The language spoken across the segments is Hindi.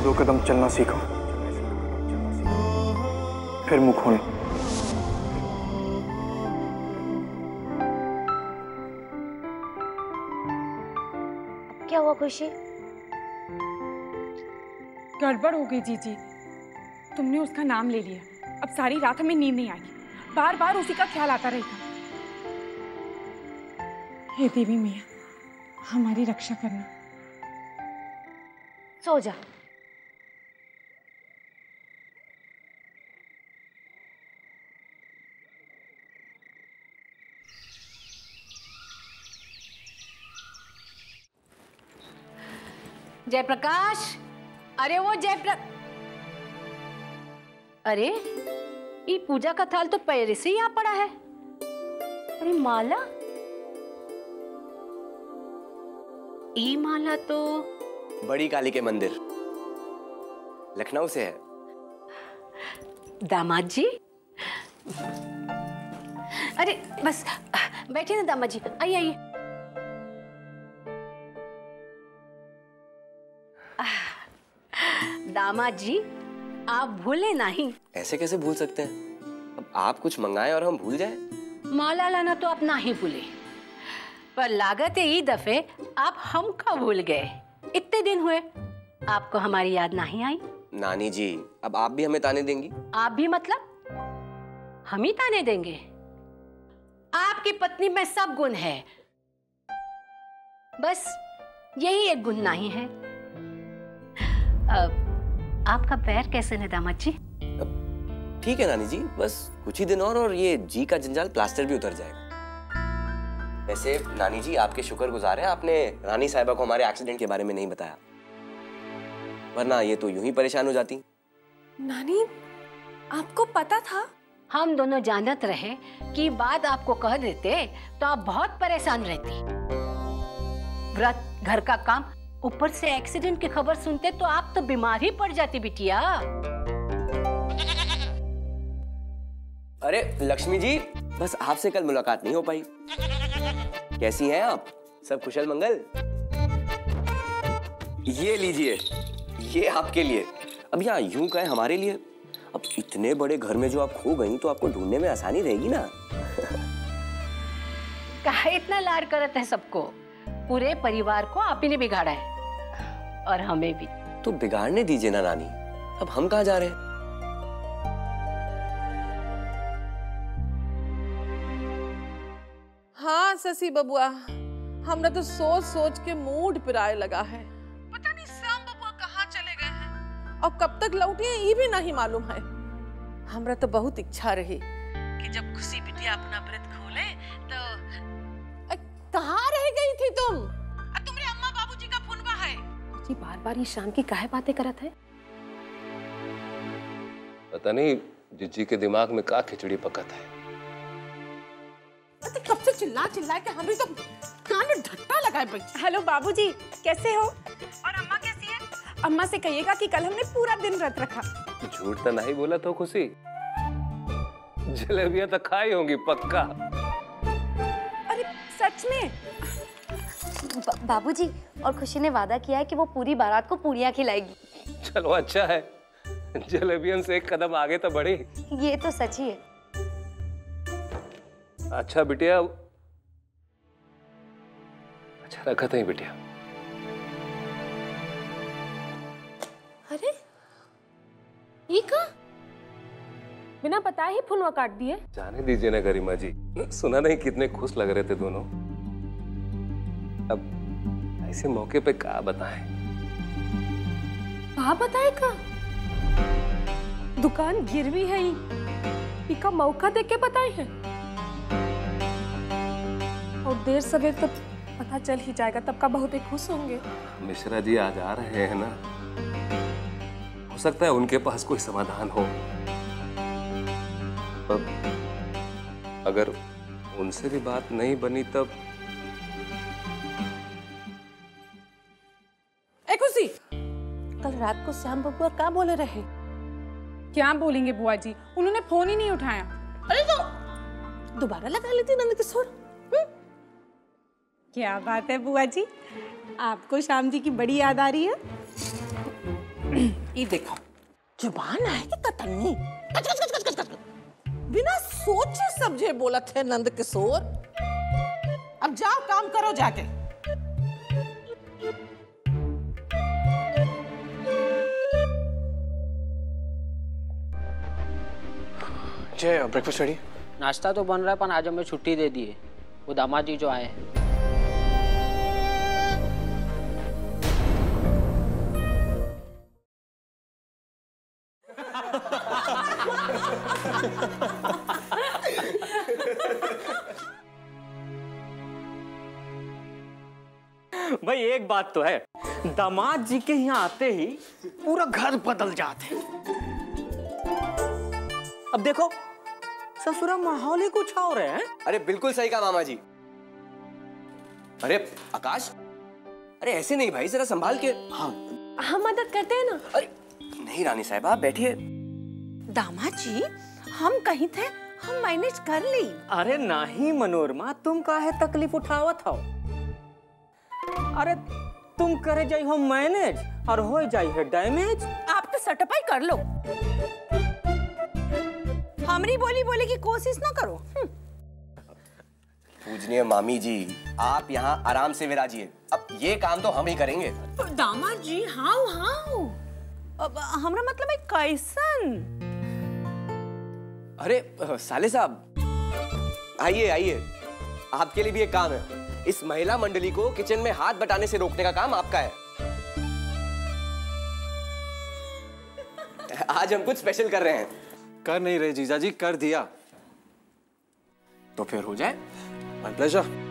2 कदम चलना सीखो, फिर मुंह खोलो। क्या हुआ खुशी? गड़बड़ हो गई जीजी, तुमने उसका नाम ले लिया। अब सारी रात हमें नींद नहीं आएगी, बार बार उसी का ख्याल आता रहेगा। हे देवी मैया, हमारी रक्षा करना। सो जा। जयप्रकाश, अरे वो अरे ये पूजा का थाल तो पहले से यहाँ पड़ा है। अरे माला, ये माला तो बड़ी काली के मंदिर लखनऊ से है। दामाद जी, अरे बस बैठिए ना दामाद जी, आइए आइए। दामाद जी, आप भूले नहीं। ऐसे कैसे भूल सकते हैं? अब आप कुछ मंगाएं और हम भूल जाएं? माला लाना तो आप ना ही भूले, पर लागत है ये दफे आप हमका भूल गए। इतने दिन हुए, आपको हमारी याद नहीं आई? नानी जी, अब आप भी हमें ताने देंगी? आप भी मतलब हम ही ताने देंगे? आपकी पत्नी में सब गुण है, बस यही एक गुण नहीं है। आपका पैर कैसे है दामाद जी? ठीक है नानी जी, बस कुछ ही दिन और ये जी का जंजाल प्लास्टर भी उतर जाएगा। वैसे नानी जी, आपके शुक्रगुजार हैं, आपने रानी साहिबा को हमारे एक्सीडेंट के बारे में नहीं बताया, वरना ये तो यूं ही परेशान हो जाती। नानी, आपको पता था? हम दोनों जानत रहे कि बात आपको कह देते तो आप बहुत परेशान रहती। व्रत, घर का काम, ऊपर से एक्सीडेंट की खबर सुनते तो आप तो बीमार ही पड़ जाती बिटिया। अरे लक्ष्मी जी, बस आपसे कल मुलाकात नहीं हो पाई। कैसी हैं आप? सब कुशल मंगल? ये लीजिए, ये आपके लिए। अब यहाँ यूं कहें हमारे लिए। अब इतने बड़े घर में जो आप खो गई तो आपको ढूंढने में आसानी रहेगी ना। काहे इतना लाड करत है सबको? पूरे परिवार को आप ही ने बिगाड़ा है, और हमें भी। तो बिगाड़ने दीजिए ना नानी, अब हम कहाँ जा रहे हैं? हाँ शशि बबुआ, हमरा तो सोच सोच के मूड पिराए लगा है। पता नहीं श्याम बबुआ कहाँ चले गए हैं और कब तक लौटे हैं ये भी नहीं मालूम है। हमरा तो बहुत इच्छा रही कि जब खुशी बिटिया अपना व्रत खोले तो। कहाँ रह गई थी तुम? तुम्हारे अम्मा बाबूजी का फोनवा है जी। बार बार ये शाम की काहे बातें करत है? पता नहीं जिज्जी के दिमाग में का खिचड़ी पकत है। कब से चिल्ला चिल्ला के हम भी तो कान में ढट्टा लगाए बैठे। हेलो बाबूजी, कैसे हो? और अम्मा कैसी है? अम्मा से कहिएगा कि कल हमने पूरा दिन व्रत रखा। झूठ तो नहीं बोला तो खुशी? जलेबियां तो खाई होंगी पक्का। अरे सच में? बाबूजी, और खुशी ने वादा किया है कि वो पूरी बारात को पूरियां खिलाएगी। चलो अच्छा है, जलेबियन से एक कदम आगे तो बढ़ी। ये तो सच ही है। अच्छा बिटिया, अच्छा रखा था बिटिया। अरे ये का बिना बताए ही फुनवा काट दिए। जाने दीजिए ना गरिमा जी, सुना नहीं कितने खुश लग रहे थे दोनों। अब ऐसे मौके पे क्या बताएं? कहा बताए का? दुकान गिरवी है, इका मौका देख के बताए हैं। और देर सवेर तक पता चल ही जाएगा, तब का बहुत ही खुश होंगे। मिश्रा जी आज आ रहे हैं ना, हो सकता है उनके पास कोई समाधान हो। अगर उनसे भी बात नहीं बनी तब। ए खुशी, कल रात को श्याम बबुआ क्या बोले रहे? क्या बोलेंगे बुआ जी, उन्होंने फोन ही नहीं उठाया। अरे तो दोबारा लगा लेती नंद किशोर। क्या बात है बुआ जी, आपको श्याम जी की बड़ी याद आ रही है? ये देखो जुबान है कि ततन्नी कच कच कच कच कच बिना सोचे समझे बोला थे नंद किशोर। अब जाओ काम करो जाके। जय ब्रेकफास्ट रेडी? नाश्ता तो बन रहा है पर आज हमें छुट्टी दे दी है, वो दामाद जी जो आए हैं। भाई एक बात तो है, दामाद जी के यहाँ आते ही पूरा घर बदल जाते। अब देखो ससुरा माहौल ही कुछ और है। अरे बिल्कुल सही कहा मामा जी। अरे आकाश, अरे ऐसे नहीं भाई, जरा संभाल के। हाँ हम मदद करते हैं ना। अरे नहीं रानी साहब, आप बैठिए। दामाद जी हम कहीं थे, हम मैनेज कर ली। अरे नहीं मनोरमा, तुम काहे तकलीफ उठावत हो? अरे तुम करे जाई हो मैनेज और हो जाई है डैमेज। आप तो सटपाई कर लो, हमरी बोली बोले की कोशिश ना करो। पूजनीय मामी जी, आप यहाँ आराम से विराजिए, अब ये काम तो हम ही करेंगे। दामाद जी हाउ हाउ, अब हमरा मतलब है कैसन? अरे साले साहब आइए आइए, आपके लिए भी एक काम है। इस महिला मंडली को किचन में हाथ बटाने से रोकने का काम आपका है। आज हम कुछ स्पेशल कर रहे हैं। कर नहीं रहे जीजा जी, कर दिया। तो फिर हो जाए। My pleasure.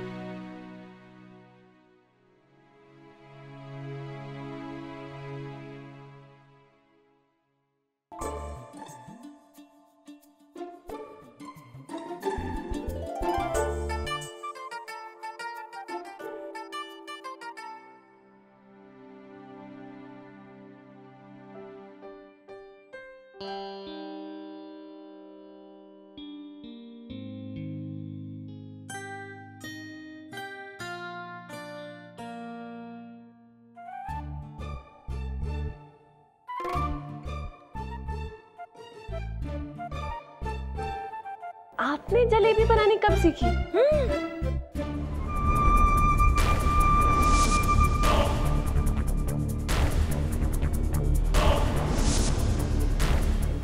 आपने जलेबी बनानी कब सीखी?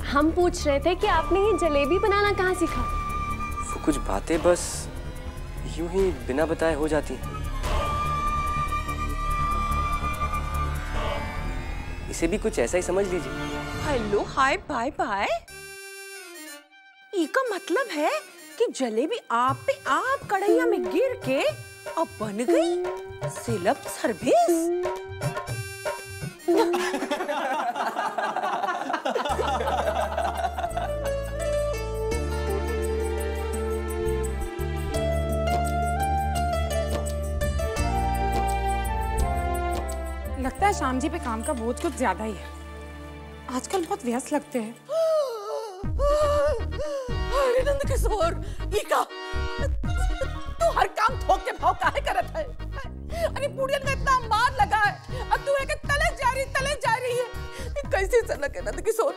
हम पूछ रहे थे कि आपने ये जलेबी बनाना कहाँ सीखा? वो कुछ बातें बस यूं ही बिना बताए हो जाती हैं। इसे भी कुछ ऐसा ही समझ लीजिए। Hello hi bye bye. इसका मतलब है कि जलेबी आप पे आप कढ़ैया में गिर के अब बन गई सेल्फ सर्विस। लगता है श्याम जी पे काम का बोझ कुछ ज्यादा ही है, आजकल बहुत व्यस्त लगते हैं। अरे नंद किशोर, इका तू हर काम ठोक के भाव काहे करत है? अरे बुढ़िया ने इतना मार लगा है, अब तू है कि तले जा रही है। ये कैसी सनक है नंद किशोर?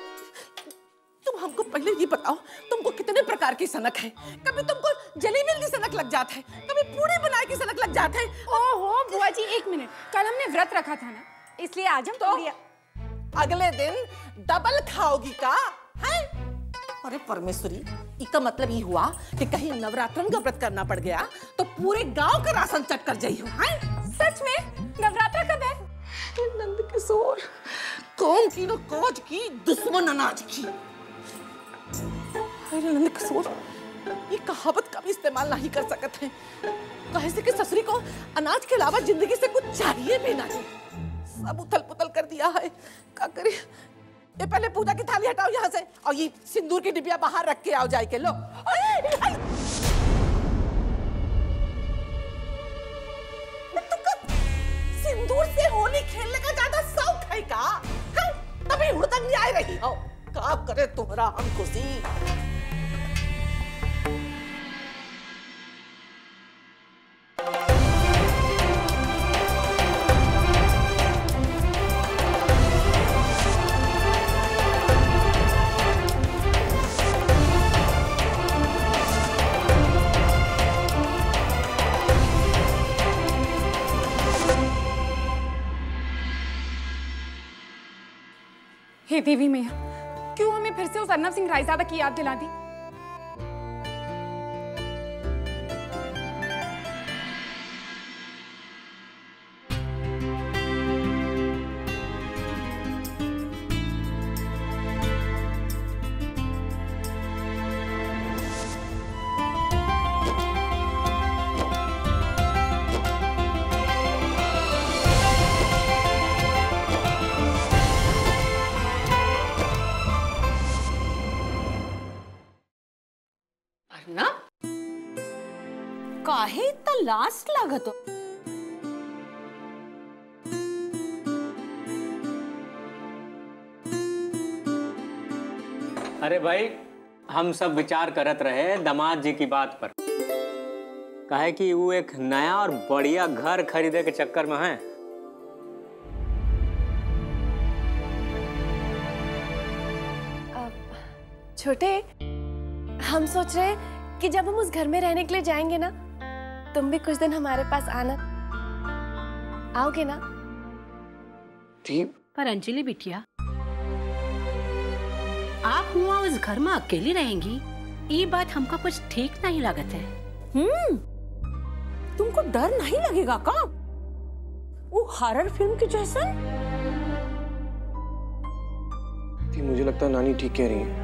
तुम हमको पहले ये बताओ, तुमको कितने प्रकार की सनक है? कभी तुमको जलेबी की सनक लग जाता है, कभी पूरी बनाए की सनक लग जाता है। ओहो बुआ जी एक मिनट, कल हमने व्रत रखा था ना, इसलिए आज हम तो अगले दिन डबल खाओगी का है? अरे परमेश्वरी, इसका मतलब ये हुआ कि कहीं नवरात्रन का व्रत करना पड़ गया तो पूरे गांव का राशन चट कर जाई हो। सच में नवरात्र कब है? नंद किशोर, कौन की न काज की दुश्मन अनाज की। अरे नंद किशोर, ये कहावत का भी इस्तेमाल नहीं कर सकते हैं, कैसे कि ससुरी को अनाज के अलावा जिंदगी से कुछ चाहिए भी नहीं। सब उथल पुथल कर दिया है, क्या करे? ये पहले पूजा की थाली हटाओ यहाँ से और ये सिंदूर की डिबिया बाहर रख के आओ जाए के। लो सिंदूर से होली खेलने का ज्यादा शौक है का? तभी हुड़दंग नहीं आ रही हो, क्या करे तुम्हारा हम खुशी। हे देवी मैया, क्यों हमें फिर से उस अर्नब सिंह रायजादा की याद दिला दी? काहे इतना लास्ट लागत हो? अरे भाई, हम सब विचार करत रहे दामाद जी की बात पर, कहे कि वो एक नया और बढ़िया घर खरीदे के चक्कर में है। छोटे, हम सोच रहे कि जब हम उस घर में रहने के लिए जाएंगे ना, तुम भी कुछ दिन हमारे पास आना, आओगे ना? पर अंजलि बिटिया, आप हुआ उस घर में अकेली रहेंगी, ये बात हमको कुछ ठीक नहीं लागत है। तुमको डर नहीं लगेगा का? वो हॉरर फिल्म के जैसा? मुझे लगता है नानी ठीक कह रही है।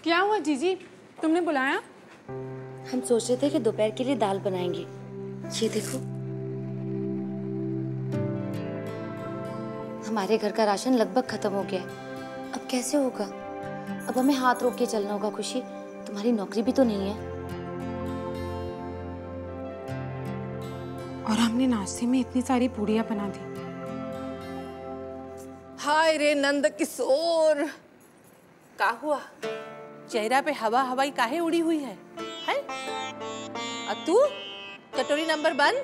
क्या हुआ जीजी, तुमने बुलाया? हम सोच रहे थे कि दोपहर के लिए दाल बनाएंगे। ये देखो, हमारे घर का राशन लगभग खत्म हो गया है। अब कैसे होगा? अब हमें हाथ रोक के चलना होगा। खुशी, तुम्हारी नौकरी भी तो नहीं है। और हमने नाश्ते में इतनी सारी पूड़ियाँ बना दी। हाय रे नंद किशोर, का हुआ? चेहरा पे हवा हवाई काहे उड़ी हुई है? अब तू कटोरी नंबर 1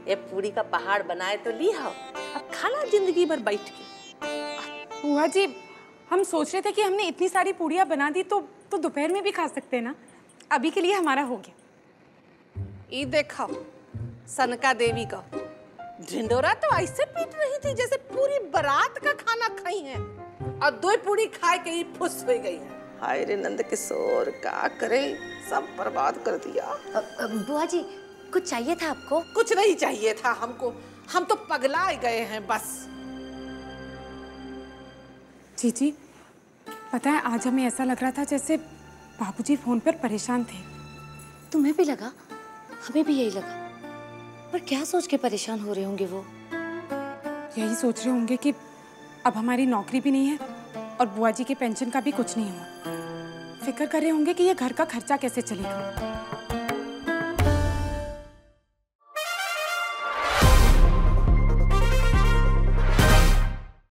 ये पूरी का पहाड़ बनाए तो ली हो, अब खाना जिंदगी भर बैठ के। बुआ जी, हम सोच रहे थे कि हमने इतनी सारी पूड़ियाँ बना दी तो दोपहर में भी खा सकते हैं ना। अभी के लिए हमारा हो गया। ये देखो, सनका देवी का ढिंडोरा तो ऐसे पीट रही थी जैसे पूरी बारात का खाना खाई है, और 2 पूड़ी खा के ही फुस हो गई है। हाय रे नंद किशोर, क्या करे, सब बर्बाद कर दिया। बुआ जी, कुछ चाहिए था आपको? कुछ नहीं चाहिए था हमको, हम तो पगला गए हैं बस। जीजी, पता है आज हमें ऐसा लग रहा था जैसे बाबूजी फोन पर परेशान थे। तुम्हें भी लगा? हमें भी यही लगा। पर क्या सोच के परेशान हो रहे होंगे वो? यही सोच रहे होंगे कि अब हमारी नौकरी भी नहीं है और बुआ जी के पेंशन का भी कुछ नहीं हुआ। फिक्र कर रहे होंगे कि ये घर का खर्चा कैसे चलेगा।